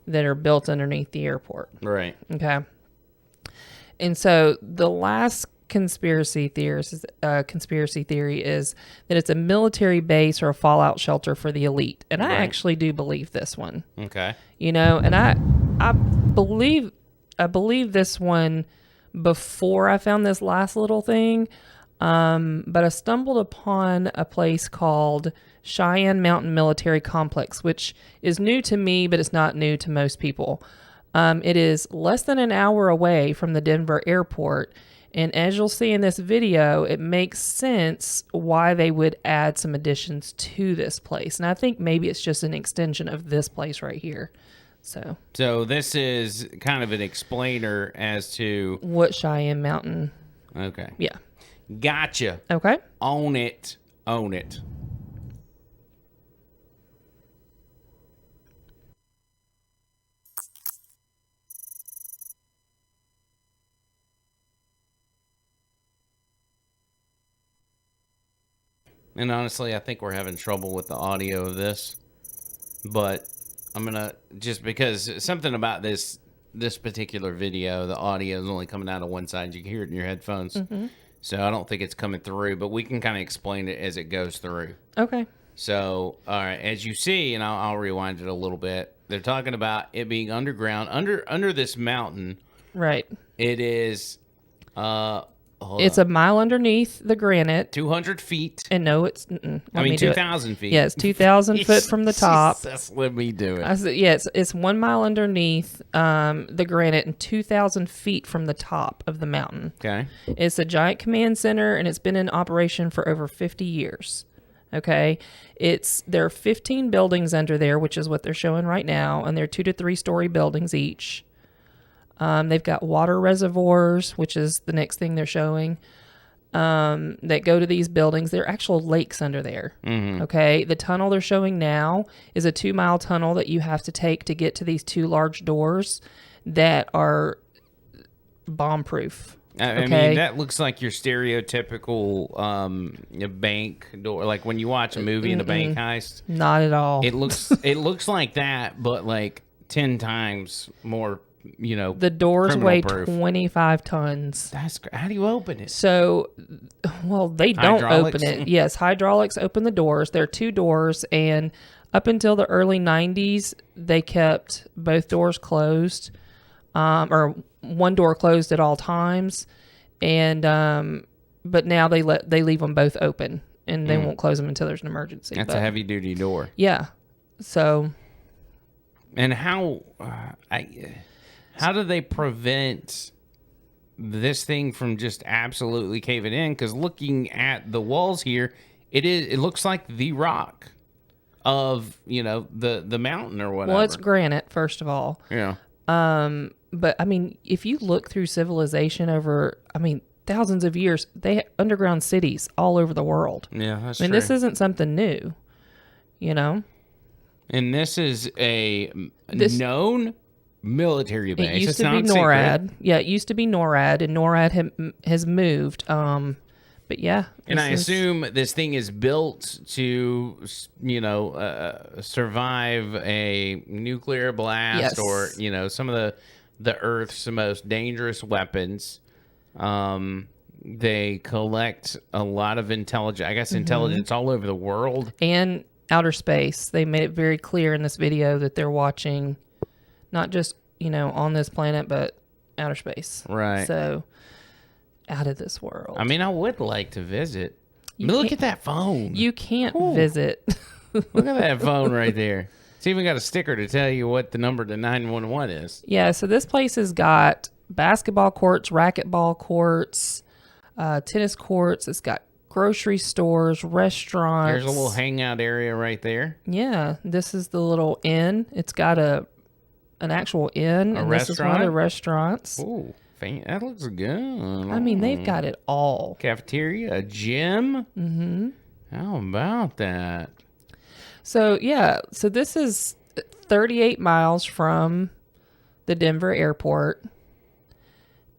that are built underneath the airport. Right. Okay. And so the last conspiracy theory is that it's a military base or a fallout shelter for the elite. And I Right. actually do believe this one. Okay. And I believe this one before I found this last little thing. But I stumbled upon a place called Cheyenne Mountain Military Complex, which is new to me, but it's not new to most people. It is less than an hour away from the Denver airport. And as you'll see in this video, it makes sense why they would add some additions to this place. And I think maybe it's just an extension of this place right here. So this is kind of an explainer as to. what Cheyenne Mountain? Okay. Yeah. Gotcha. Okay. Own it. Own it. And honestly, I think we're having trouble with the audio of this. But I'm going to, just because something about this particular video, the audio is only coming out of one side. You can hear it in your headphones. Mm-hmm. So I don't think it's coming through, but we can kind of explain it as it goes through. Okay. So, all right, as you see, and I'll rewind it a little bit, they're talking about it being underground, under this mountain, Right. It is, hold It's on, a mile underneath the granite. 200 feet. And no, it's. I mean, 2,000 feet. Yeah, it's 2,000 foot from the top. Jesus, let me do it. I said, yeah, it's 1 mile underneath the granite and 2,000 feet from the top of the mountain. Okay. It's a giant command center, and it's been in operation for over 50 years. Okay, there are 15 buildings under there, which is what they're showing right now, and they're 2 to 3 story buildings each. They've got water reservoirs, which is the next thing they're showing. That go to these buildings. There are actual lakes under there. Okay, the tunnel they're showing now is a 2-mile tunnel that you have to take to get to these 2 large doors that are bomb-proof. I mean, that looks like your stereotypical bank door. Like when you watch a movie in a bank heist, Not at all. it looks like that, but like 10 times more. The doors criminal weigh proof. 25 tons. How do you open it? So, well, they don't Hydraulics? open it. Yes, hydraulics open the doors. There are 2 doors, and up until the early 90s, they kept both doors closed, or one door closed at all times, and but now they leave them both open, and they won't close them until there's an emergency. That's a heavy duty door. Yeah. So And how do they prevent this thing from just absolutely caving in? Because looking at the walls here, it looks like the rock of the mountain or whatever. well, it's granite first of all. Yeah. But I mean, if you look through civilization over, thousands of years, they had underground cities all over the world. Yeah, that's I mean, true. this isn't something new, And this is a This- known military base. It used It's to be not secret. NORAD. Yeah, it used to be NORAD, and NORAD has moved. But yeah. And I this is- assume this thing is built to, survive a nuclear blast Yes. or, some of the Earth's most dangerous weapons. They collect a lot of intelligence. I guess Mm-hmm. intelligence all over the world. and outer space. They made it very clear in this video that they're watching not just, on this planet, but outer space. Right. So, out of this world. I mean, I would like to visit. You Look can't- at that phone. You can't visit. Look at that phone right there. It's even got a sticker to tell you what the number to 911 is. Yeah, so this place has got basketball courts, racquetball courts, tennis courts. It's got grocery stores, restaurants. There's a little hangout area right there. Yeah, this is the little inn. It's got an actual inn, and this is one of the restaurants. Ooh, that looks good. I mean, they've got it all. Cafeteria, a gym. Mm-hmm. How about that? So, yeah, so this is 38 miles from the Denver airport.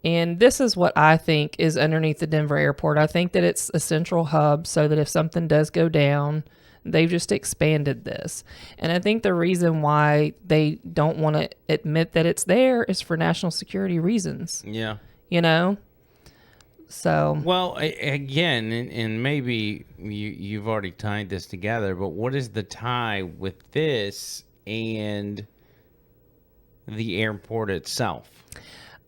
And this is what I think is underneath the Denver airport. I think that it's a central hub so that if something does go down, they've just expanded this. And I think the reason why they don't want to admit that it's there is for national security reasons, Yeah. So, Well, again, and maybe you've already tied this together, but what is the tie with this and the airport itself?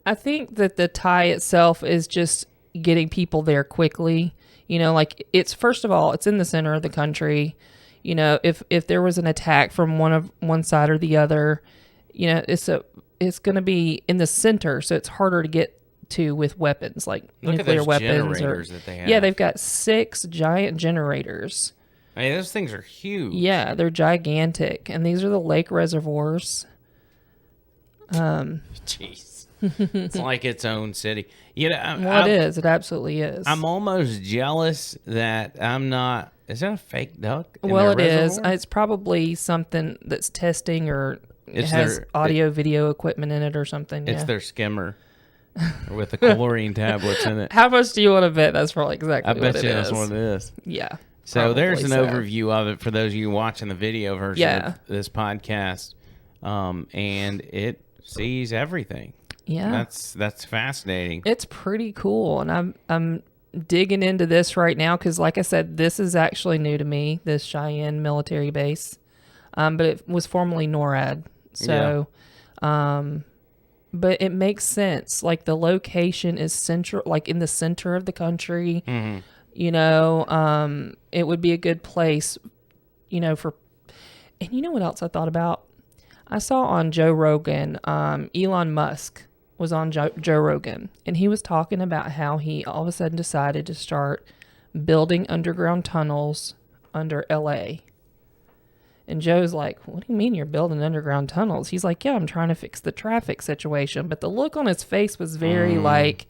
I think that the tie itself is just getting people there quickly. Like it's first of all, it's in the center of the country. If there was an attack from one side or the other, it's going to be in the center, so it's harder to get to with weapons like Look at nuclear those weapons. generators that they have. Yeah, they've got 6 giant generators. Hey, those things are huge. Yeah, they're gigantic, and these are the lake reservoirs. Jeez. It's like its own city. Well, it is. It absolutely is. I'm almost jealous that I'm not. Is that a fake duck? in Well, it their is. reservoir? It's probably something that's testing or it It's has their- audio, video equipment in it or something. It's Yeah. their skimmer with the chlorine tablets in it. How much do you want to bet? That's probably exactly I what bet it you is. that's what it is. Yeah. So there's an probably so. overview of it for those of you watching the video version Yeah. of this podcast, and it sees everything. Yeah. That's fascinating. It's pretty cool, and I'm digging into this right now because, like I said, this is actually new to me. This Cheyenne military base, but it was formerly NORAD. So, but it makes sense. Like the location is central, like in the center of the country. You know, it would be a good place, you know, for. And you know what else I thought about? I saw on Joe Rogan, Elon Musk was on Joe Rogan, and he was talking about how he all of a sudden decided to start building underground tunnels under LA. And Joe's like, what do you mean you're building underground tunnels? He's like, yeah, I'm trying to fix the traffic situation. But the look on his face was very like,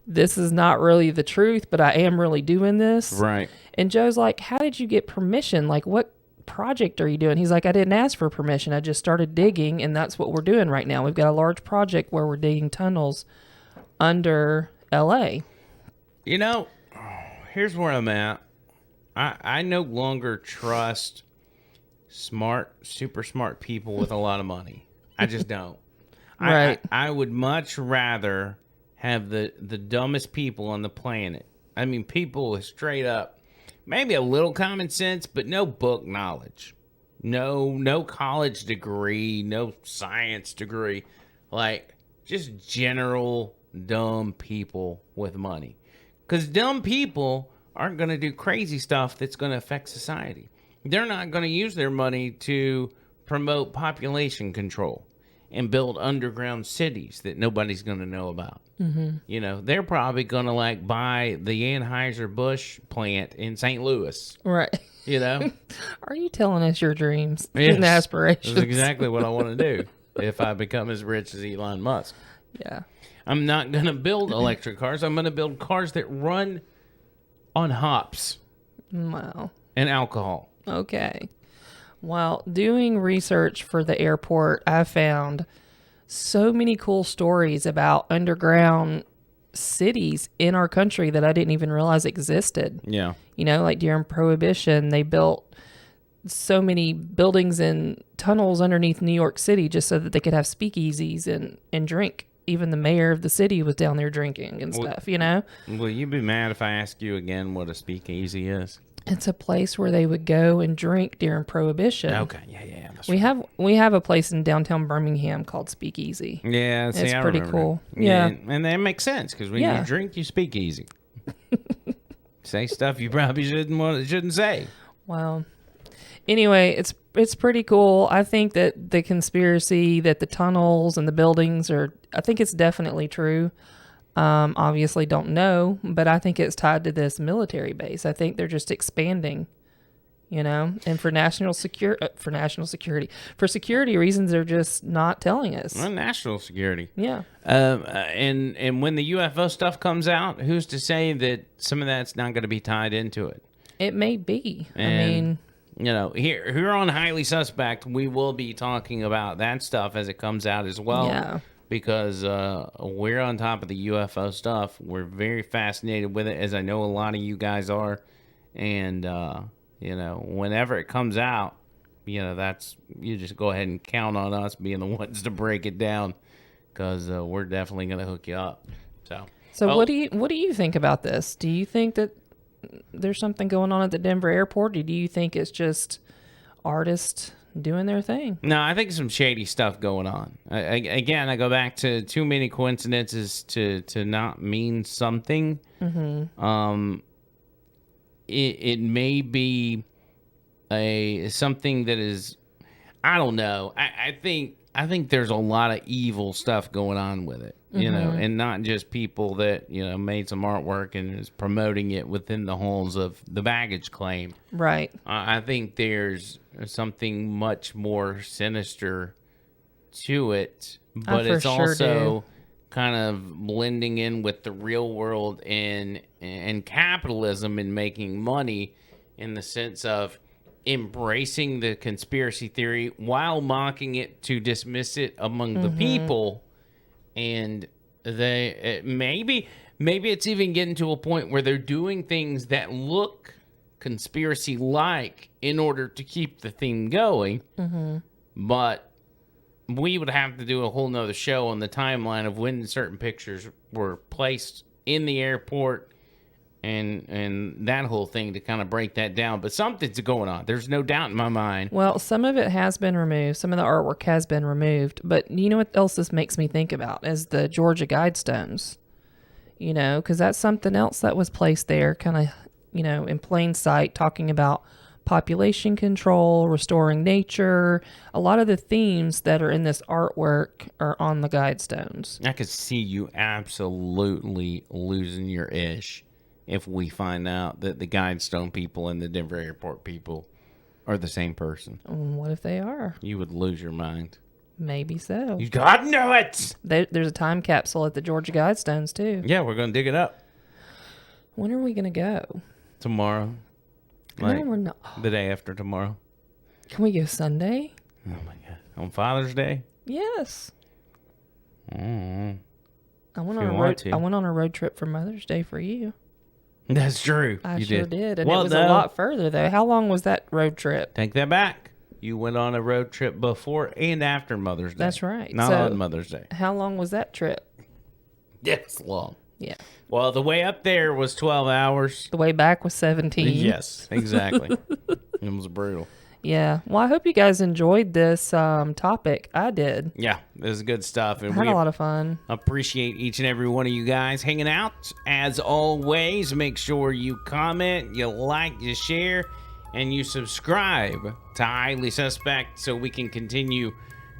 this is not really the truth, but I am really doing this. Right. And Joe's like, how did you get permission? Like, what project are you doing? He's like, I didn't ask for permission. I just started digging, and that's what we're doing right now. We've got a large project where we're digging tunnels under LA. You know, here's where I'm at. I no longer trust super smart people with a lot of money. I just don't. Right. I would much rather have the dumbest people on the planet. I mean, people with straight up, maybe a little common sense, but no book knowledge. No college degree, no science degree. Like, just general dumb people with money. Because dumb people aren't going to do crazy stuff that's going to affect society. They're not going to use their money to promote population control and build underground cities that nobody's going to know about. You know, they're probably going to like buy the Anheuser-Busch plant in St. Louis. Right. You know? Are you telling us your dreams Yes. and aspirations? That's exactly what I want to do if I become as rich as Elon Musk. Yeah. I'm not going to build electric cars. I'm going to build cars that run on hops Wow. and alcohol. Okay. Well, doing research for the airport, I found so many cool stories about underground cities in our country that I didn't even realize existed. Yeah. You know, like during Prohibition, they built so many buildings and tunnels underneath New York City just so that they could have speakeasies and drink. Even the mayor of the city was down there drinking and stuff, you know? Will you be mad if I ask you again what a speakeasy is? It's a place where they would go and drink during Prohibition. Okay. Yeah. That's We have a place in downtown Birmingham called Speakeasy. Yeah, see, It's I pretty remember cool. that. Yeah. And that makes sense because when Yeah. you drink, you speak easy. Say stuff you probably shouldn't say. Well, anyway, it's pretty cool. I think that the conspiracy that the tunnels and the buildings I think it's definitely true. Obviously don't know, but I think it's tied to this military base. I think they're just expanding, you know, and for security reasons, they're just not telling us. Well, national security. Yeah. And when the UFO stuff comes out, who's to say that some of that's not going to be tied into it? It may be. I And, mean, you know, here on Highly Suspect, we will be talking about that stuff as it comes out as well. Yeah. Because we're on top of the UFO stuff. We're very fascinated with it, as I know a lot of you guys are. And, you know, whenever it comes out, you know, you just go ahead and count on us being the ones to break it down. Because we're definitely going to hook you up. So what do you think about this? Do you think that there's something going on at the Denver airport? Or do you think it's just artists doing their thing? No, I think some shady stuff going on. Again, I go back to too many coincidences to not mean something. Mm-hmm. It may be something that is, I don't know. I think there's a lot of evil stuff going on with it, you know, and not just people that, you know, made some artwork and is promoting it within the halls of the baggage claim. Right. I think there's something much more sinister to it, but for it's sure also kind of blending in with the real world and capitalism and making money in the sense of embracing the conspiracy theory while mocking it to dismiss it among the people. And they maybe it's even getting to a point where they're doing things that look conspiracy like in order to keep the theme going. But we would have to do a whole nother show on the timeline of when certain pictures were placed in the airport and that whole thing to kind of break that down. But something's going on. There's no doubt in my mind. Well, some of it has been removed. Some of the artwork has been removed. But you know what else this makes me think about is the Georgia Guidestones. You know, because that's something else that was placed there, kind of, you know, in plain sight, talking about population control, restoring nature. A lot of the themes that are in this artwork are on the Guidestones. I could see you absolutely losing your ish if we find out that the Guidestone people and the Denver Airport people are the same person. What if they are? You would lose your mind. Maybe so. You God know it. There's a time capsule at the Georgia Guidestones, too. Yeah, we're gonna dig it up When are we going to go? tomorrow. No, we're not. The day after tomorrow. Can we go Sunday? Oh my God! On Father's Day. Yes. Mm. I went If on you a want road. to. I went on a road trip for Mother's Day for you. That's true. I You sure did, and Well, it was no. a lot further though. How long was that road trip? Take that back. You went on a road trip before and after Mother's Day. That's right. Not So- on Mother's Day. How long was that trip? Yes, long. Yeah. Well, the way up there was 12 hours. The way back was 17. Yes, exactly. It was brutal. Yeah. Well, I hope you guys enjoyed this topic. I did. Yeah, this is good stuff. And I had we a lot of fun. appreciate each and every one of you guys hanging out. As always, make sure you comment, you like, you share, and you subscribe to Highly Suspect so we can continue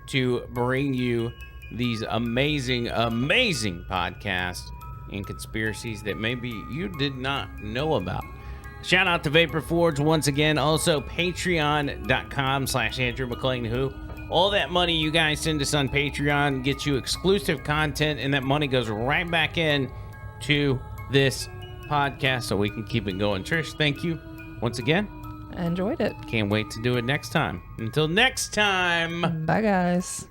to bring you these amazing, amazing podcasts and conspiracies that maybe you did not know about. Shout out to Vapor Forge once again. Also, patreon.com/Andrew McLean Who. All that money you guys send us on Patreon gets you exclusive content, and that money goes right back in to this podcast so we can keep it going. Trish, thank you once again. I enjoyed it. Can't wait to do it next time. Until next time. Bye, guys.